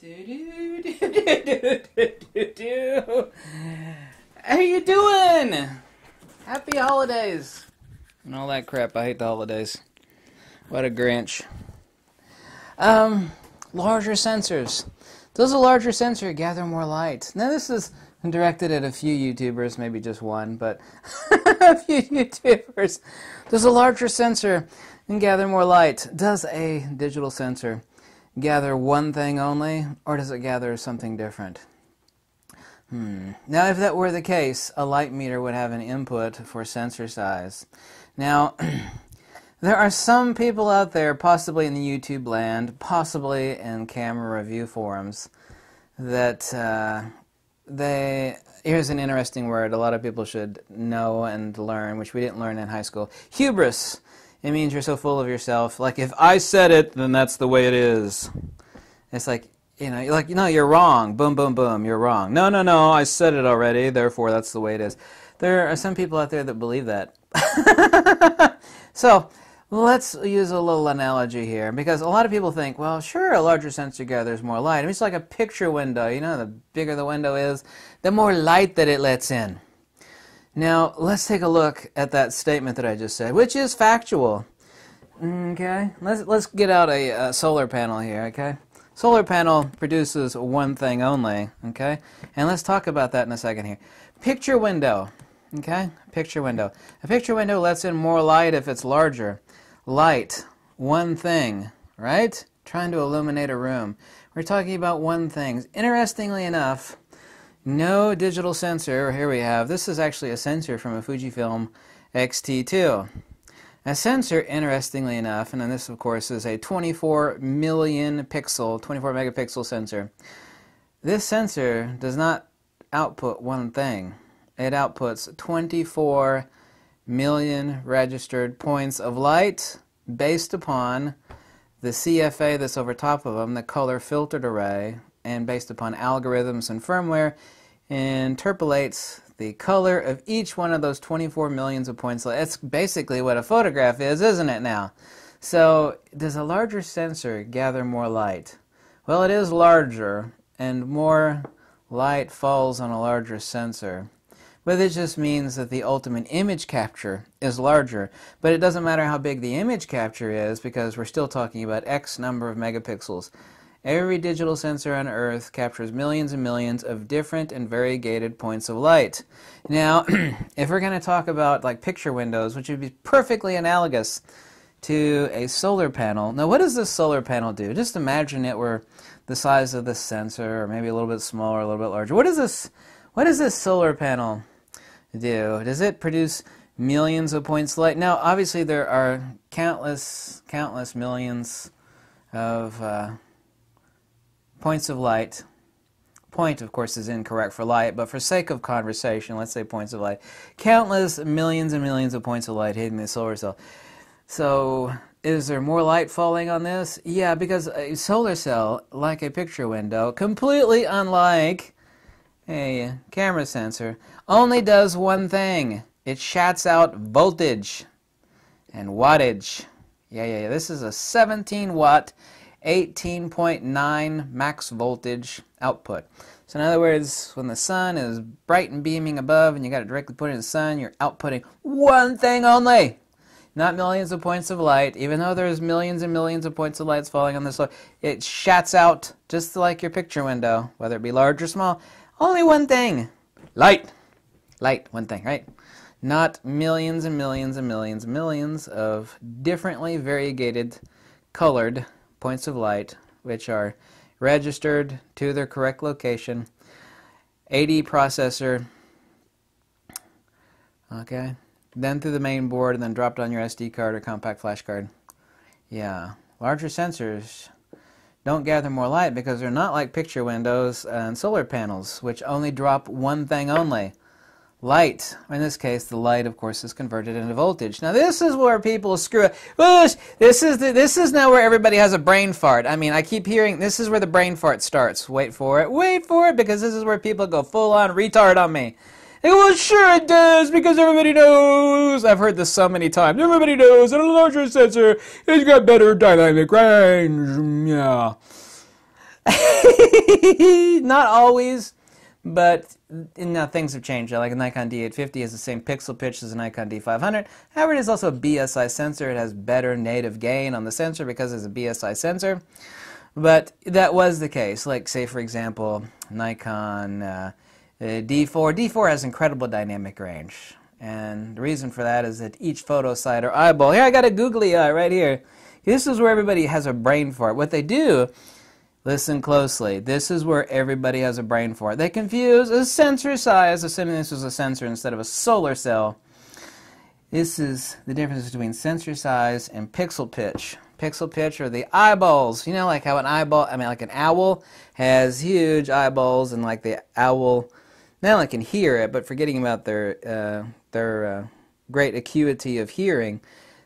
Do. How you doing? Happy holidays. And all that crap. I hate the holidays. What a Grinch. Larger sensors. Does a larger sensor gather more light? Now this is directed at a few YouTubers, maybe just one, but a few YouTubers. Does a larger sensor gather more light? Does a digital sensor gather one thing only, or does it gather something different? Now, if that were the case, a light meter would have an input for sensor size. Now, there are some people out there, possibly in the YouTube land, possibly in camera review forums, that here's an interesting word a lot of people should know and learn, which we didn't learn in high school. Hubris. It means you're so full of yourself. Like, if I said it, then that's the way it is. It's like, no, you're wrong. Boom, boom, boom, you're wrong. No, I said it already, therefore that's the way it is. There are some people out there that believe that. So, let's use a little analogy here, because a lot of people think, well, sure, a larger sensor gathers more light. I mean, it's like a picture window. The bigger the window is, the more light that it lets in. Now, let's take a look at that statement that I just said, which is factual. Okay, let's get out a solar panel here, okay? Solar panel produces one thing only, okay? And let's talk about that in a second here. Picture window, okay? Picture window. A picture window lets in more light if it's larger. Light, one thing, right? Trying to illuminate a room. We're talking about one thing. Interestingly enough, no digital sensor, here we have, this is actually a sensor from a Fujifilm X-T2. A sensor, interestingly enough, and then this of course is a 24 megapixel sensor. This sensor does not output one thing. It outputs 24 million registered points of light based upon the CFA that's over top of them, the color filtered array, and based upon algorithms and firmware, interpolates the color of each one of those 24 millions of points. That's basically what a photograph is, isn't it now? So, does a larger sensor gather more light? Well, it is larger, and more light falls on a larger sensor. But it just means that the ultimate image capture is larger. But it doesn't matter how big the image capture is, because we're still talking about X number of megapixels. Every digital sensor on Earth captures millions and millions of different and variegated points of light. Now, if we're going to talk about like picture windows, which would be perfectly analogous to a solar panel. Now, what does this solar panel do? Just imagine it were the size of this sensor, or maybe a little bit smaller, a little bit larger. What does this solar panel do? Does it produce millions of points of light? Now, obviously, there are countless millions of points of light. Point, of course, is incorrect for light, but for sake of conversation, let's say points of light. Countless millions and millions of points of light hitting the solar cell. So, is there more light falling on this? Yeah, because a solar cell, like a picture window, completely unlike a camera sensor, only does one thing. It shats out voltage and wattage. Yeah. This is a 17 watt 18.9 max voltage output. So in other words, when the sun is bright and beaming above and you got to directly put it in the sun, you're outputting one thing only. Not millions of points of light, even though there's millions and millions of points of light falling on the solar. It shats out just like your picture window, whether it be large or small. Only one thing. Light. Light, one thing, right? Not millions and millions and millions and millions of differently variegated, colored points of light, which are registered to their correct location, AD processor, okay, then through the main board, and then dropped on your SD card or compact flash card. Yeah, larger sensors don't gather more light because they're not like picture windows and solar panels, which only drop one thing only. Light. In this case, the light, of course, is converted into voltage. Now, this is where people screw up. This is now where everybody has a brain fart. I mean, I keep hearing this is where the brain fart starts. Wait for it, because this is where people go full-on retard on me. Well, sure it does, because everybody knows. I've heard this so many times. Everybody knows that a larger sensor has got better dynamic range. Yeah. Not always, but now things have changed. Like a Nikon D850 has the same pixel pitch as a Nikon D500. However, it is also a BSI sensor. It has better native gain on the sensor because it's a BSI sensor. But that was the case. Like, say, for example, Nikon D4. D4 has incredible dynamic range. And the reason for that is that each photo site or eyeball, here I got a googly eye right here. This is where everybody has a brain for it. What they do, listen closely, this is where everybody has a brain for it. They confuse a sensor size, assuming this was a sensor instead of a solar cell. This is the difference between sensor size and pixel pitch. Pixel pitch are the eyeballs. You know, like how an eyeball, like an owl has huge eyeballs, and like the owl not only can hear it, but forgetting about their great acuity of hearing,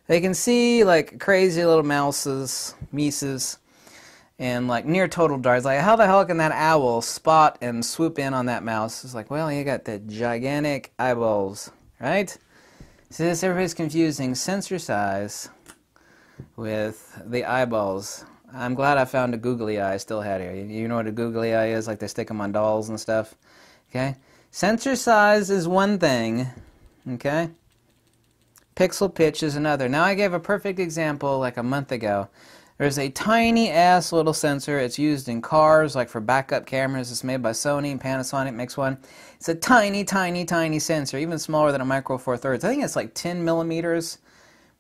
they can see like crazy little mices, and like near total dark. Like, how the hell can that owl spot and swoop in on that mouse? It's like, well, you got the gigantic eyeballs, right? So this, everybody's confusing sensor size with the eyeballs. I'm glad I found a googly eye I still had here. You know what a googly eye is? Like they stick them on dolls and stuff. Okay? Sensor size is one thing. Okay? Pixel pitch is another. Now I gave a perfect example like a month ago. There's a tiny ass little sensor. It's used in cars, like for backup cameras. It's made by Sony. Panasonic makes one. It's a tiny, tiny, tiny sensor, even smaller than a Micro Four Thirds. I think it's like 10 millimeters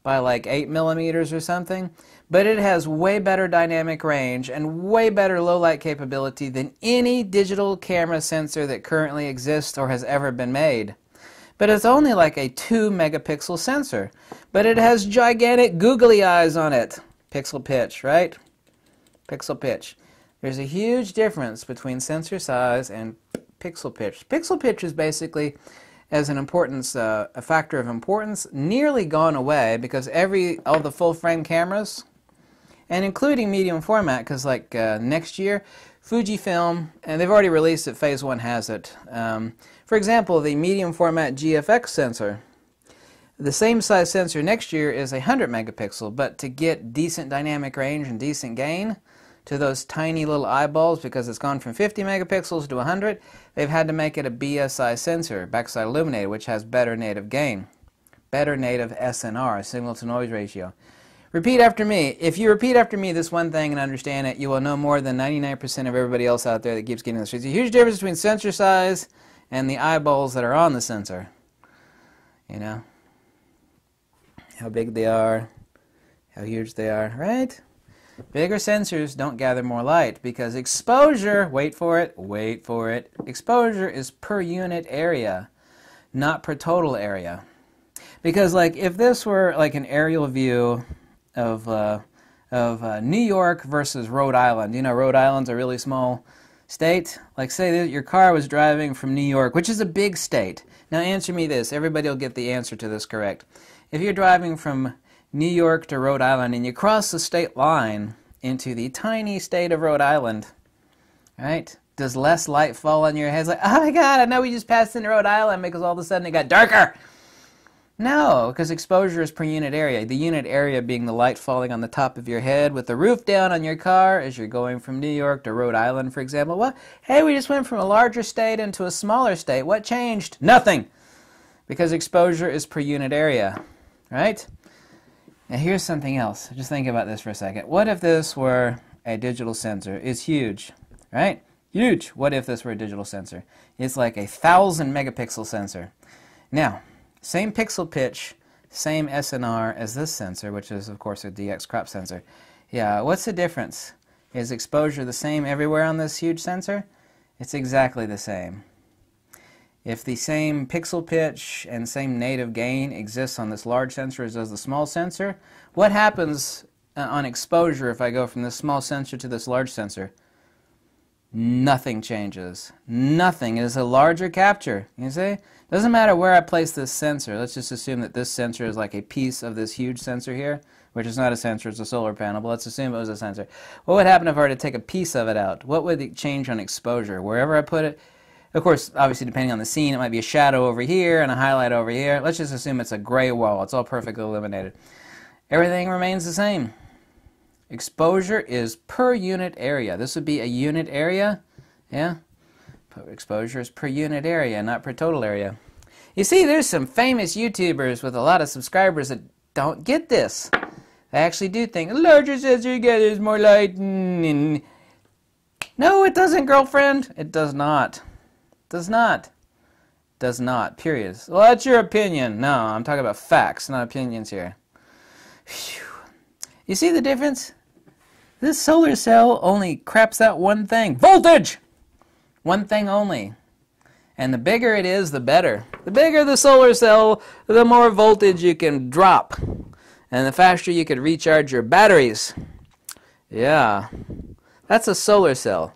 by like 8 millimeters or something. But it has way better dynamic range and way better low light capability than any digital camera sensor that currently exists or has ever been made. But it's only like a 2 megapixel sensor. But it has gigantic googly eyes on it. Pixel pitch, right? Pixel pitch. There's a huge difference between sensor size and pixel pitch. Pixel pitch is basically, as an importance, a factor of importance, nearly gone away because all the full frame cameras, and including medium format, because like next year, Fujifilm, and they've already released it, Phase 1 has it. For example, the medium format GFX sensor. The same size sensor next year is 100 megapixel, but to get decent dynamic range and decent gain to those tiny little eyeballs, because it's gone from 50 megapixels to 100, they've had to make it a BSI sensor, backside illuminated, which has better native gain, better native SNR, signal to noise ratio. Repeat after me. If you repeat after me this one thing and understand it, you will know more than 99% of everybody else out there that keeps getting this. There's a huge difference between sensor size and the eyeballs that are on the sensor. You know? How big they are, how huge they are, right? Bigger sensors don't gather more light because exposure, wait for it, exposure is per unit area, not per total area. Because like if this were like an aerial view of New York versus Rhode Island, you know Rhode Island's a really small state. Like say that your car was driving from New York, which is a big state. Now answer me this, everybody will get the answer to this correct. If you're driving from New York to Rhode Island and you cross the state line into the tiny state of Rhode Island, right? Does less light fall on your head? It's like, oh my God, I know we just passed into Rhode Island because all of a sudden it got darker. No, because exposure is per unit area. The unit area being the light falling on the top of your head with the roof down on your car as you're going from New York to Rhode Island, for example. Well, hey, we just went from a larger state into a smaller state. What changed? Nothing. Because exposure is per unit area. Right? Now here's something else. Just think about this for a second. What if this were a digital sensor? It's huge, right? Huge. What if this were a digital sensor? It's like 1,000 megapixel sensor. Now, same pixel pitch, same SNR as this sensor, which is of course a DX crop sensor. Yeah, what's the difference? Is exposure the same everywhere on this huge sensor? It's exactly the same. If the same pixel pitch and same native gain exists on this large sensor as does the small sensor, what happens on exposure if I go from this small sensor to this large sensor? Nothing changes. Nothing. It is a larger capture. You see? Doesn't matter where I place this sensor. Let's just assume that this sensor is like a piece of this huge sensor here, which is not a sensor, it's a solar panel, but let's assume it was a sensor. What would happen if I were to take a piece of it out? What would it change on exposure? Wherever I put it, of course, obviously depending on the scene, it might be a shadow over here and a highlight over here. Let's just assume it's a gray wall. It's all perfectly illuminated. Everything remains the same. Exposure is per unit area. This would be a unit area. Yeah? Exposure is per unit area, not per total area. You see, there's some famous YouTubers with a lot of subscribers that don't get this. They actually do think, the larger sensor you get is more light. No, it doesn't, girlfriend. It does not. Does not. Does not, period. Well, that's your opinion. No, I'm talking about facts, not opinions here. Whew. You see the difference? This solar cell only craps out one thing. Voltage! One thing only. And the bigger it is, the better. The bigger the solar cell, the more voltage you can drop. And the faster you can recharge your batteries. Yeah. That's a solar cell.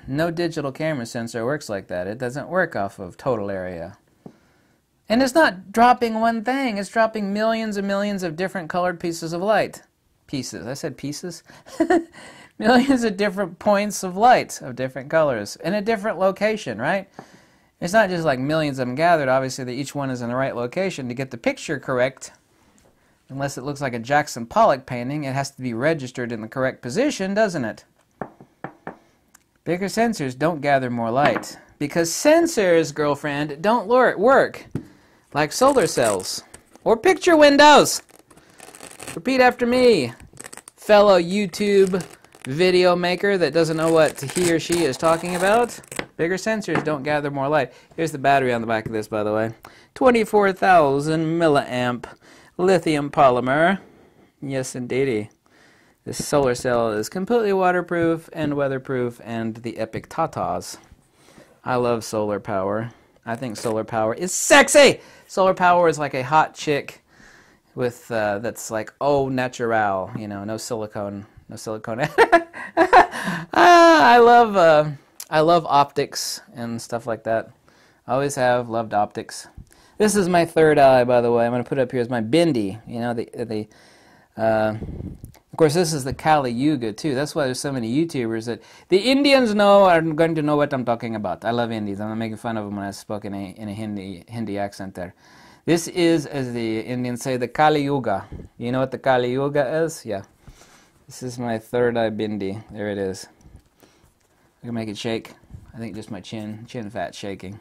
No digital camera sensor works like that. It doesn't work off of total area. And it's not dropping one thing. It's dropping millions and millions of different colored pieces of light. Pieces. I said pieces? Millions of different points of light of different colors in a different location, right? It's not just like millions of them gathered. Obviously, that each one is in the right location. To get the picture correct, unless it looks like a Jackson Pollock painting, it has to be registered in the correct position, doesn't it? Bigger sensors don't gather more light. Because sensors, girlfriend, don't work like solar cells or picture windows. Repeat after me, fellow YouTube video maker that doesn't know what he or she is talking about. Bigger sensors don't gather more light. Here's the battery on the back of this, by the way. 24,000 milliamp lithium polymer. Yes, indeedy. This solar cell is completely waterproof and weatherproof and the epic tatas. I love solar power. I think solar power is sexy! Solar power is like a hot chick with that's like au natural, you know, no silicone. No silicone. I love optics and stuff like that. I always have loved optics. This is my third eye, by the way. I'm going to put it up here as my bindi. You know, of course, this is the Kali Yuga too. That's why there's so many YouTubers that the Indians are going to know what I'm talking about. I love Indians. I'm not making fun of them when I spoke in a Hindi accent there. This is, as the Indians say, the Kali Yuga. You know what the Kali Yuga is? Yeah. This is my third eye bindi. There it is. I can make it shake. I think just my chin fat shaking.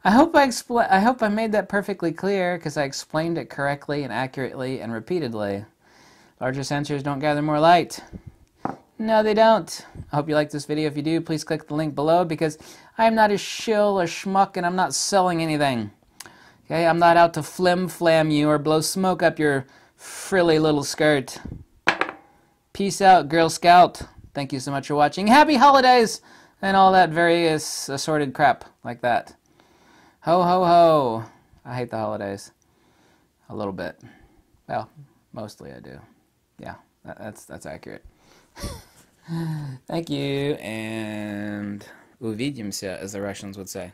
I hope I made that perfectly clear because I explained it correctly and accurately and repeatedly. Larger sensors don't gather more light. No, they don't. I hope you like this video. If you do, please click the link below because I'm not a shill or schmuck and I'm not selling anything. Okay, I'm not out to flim-flam you or blow smoke up your frilly little skirt. Peace out, Girl Scout. Thank you so much for watching. Happy holidays and all that various assorted crap like that. Ho, ho, ho. I hate the holidays. A little bit. Well, mostly I do. Yeah, that's accurate. Thank you, and увидимся, as the Russians would say.